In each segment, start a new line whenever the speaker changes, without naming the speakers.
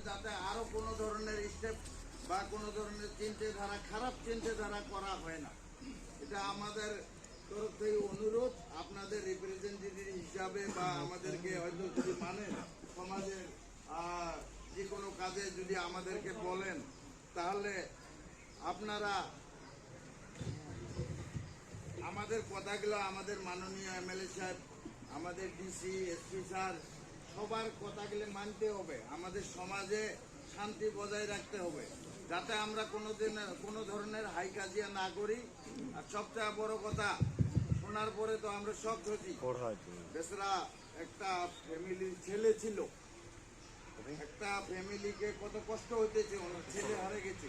যাতে আরো কোনো ধরনের স্টেপ বা কোনো ধরনের চিন্তাধারা খারাপ চিন্তাধারা করা হয় না, এটা আমাদের তরফ থেকে অনুরোধ। আপনাদের রিপ্রেজেন্টেটিভ হিসাবে বা আমাদেরকে হয়তো যদি মানেন, সমাজের যে কোনো কাজে যদি আমাদেরকে বলেন, তাহলে আপনারা আমাদের কথাগুলো আমাদের মাননীয় এমএলএ সাহেব, আমাদের ডিসি, এসপি স্যার, সবার কথাগুলো মানতে হবে। আমাদের সমাজে শান্তি বজায় রাখতে হবে, যাতে আমরা কোনো ধরনের হাইকাজিয়া না করি। আর সবচেয়ে বড় কথা, শোনার পরে তো আমরা সব ধরি, বেচারা একটা ফ্যামিলির ছেলে ছিল, একটা ফ্যামিলিকে কত কষ্ট হইতেছে, ওনার ছেলে হারে গেছে।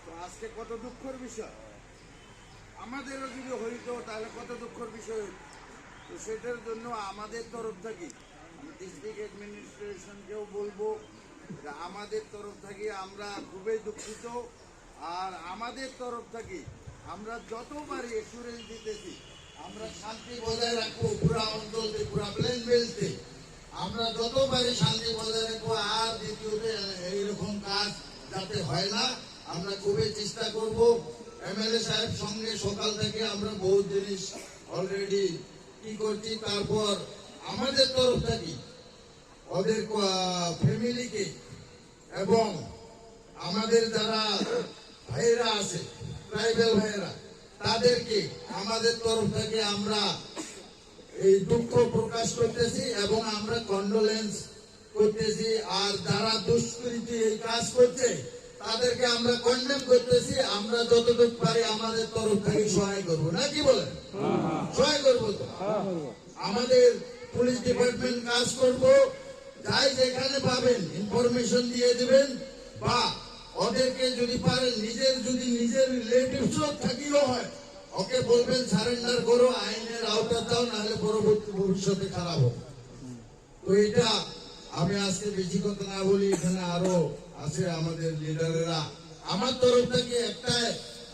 তো আজকে কত দুঃখের বিষয়, আমাদেরও যদি হইতো তাহলে কত দুঃখের বিষয় হইত। তো সেটার জন্য আমাদের তরফ থেকে আমি ডিস্ট্রিক্ট অ্যাডমিনিস্ট্রেশনকেও বলবো যে আমাদের তরফ থেকে আমরা খুবই দুঃখিত। আর আমাদের তরফ থেকে আমরা যতবারই এসুরেন্স দিতেছি, আমরা শান্তি বজায় রাখবো পুরা অঞ্চলতে, পুরা প্লেন বেল্টে আমরা যতবারই শান্তি বজায় রাখবো। আর দ্বিতীয়ত এইরকম কাজ যাতে হয় না, আমরা খুবই চেষ্টা করব। এমএলএ সাহেব সঙ্গে সকাল থেকে আমরা বহু জিনিস অলরেডি কি করছি। তারপর আমাদের তরফ থেকে ওদের ফ্যামিলিকে এবং আমাদের যারা ভাইরা আছে, ট্রাইবেল ভাইরা, তাদেরকে আমাদের তরফ থেকে আমরা এই দুঃখ প্রকাশ করতেছি এবং আমরা কন্ডোলেন্স করতেছি। আর যারা দুষ্কৃতী এই কাজ করছে তাদেরকে আমরা কন্ডেম করতেছি। আমরা যতটুকু পারি আমাদের তরফ থেকে সহায় করবো, না কি বলেন? সহায় করবো তো। আমাদের পুলিশ ডিপার্টমেন্ট কাজ করব, যাই যেখানে পাবেন ইনফরমেশন দিয়ে দিবেন, বা ওদেরকে যদি পারেন নিজের রিলেটিভস থাকিও হয়, ওকে বলবেন সারেন্ডার করো, আইনের আওতা দাও, নাহলে পরবর্তী ভবিষ্যতে খারাপ হবে। তো এটা আমি আজকে বেশি কথা না বলি, এখানে আরো আছে আমাদের লিডারেরা। আমার তরফ থেকে একটাই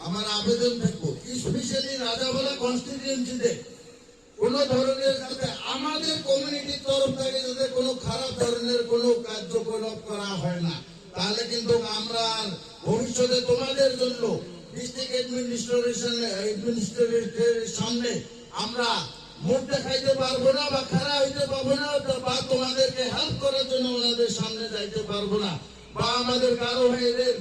আমার আবেদন থাকবো, স্পেশালি রাজাবালা কনস্টিটিউয়েন্সিতে কোন ধরনের যাতে আমাদের কমিউনিটির তরফ থেকে যাতে কোনো খারাপ ধরনের কোনো কার্যকলাপ করা হয় না, তাহলে কিন্তু আমরা ভবিষ্যতে তোমাদের জন্য ডিস্ট্রিক্ট অ্যাডমিনিস্ট্রেটরের সামনে আমরা মুখ দেখাইতে পারবো না, বা খারাপ হইতে পারবো না, বা তোমাদেরকে হেল্প করার জন্য ওনাদের সামনে যাইতে পারবো না, বা আমাদের গারো ভাইদের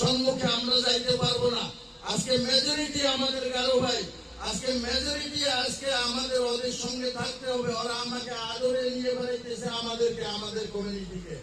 সম্মুখে আমরা যাইতে পারবো না। আজকে মেজরিটি আমাদের গারো ভাই, আজকে মেজরিটি আজকে আমাদের ওদের সঙ্গে থাকতে হবে। ওরা আমাকে আদরে নিয়ে বেড়াইতেছে আমাদেরকে, আমাদের কমিউনিটিকে।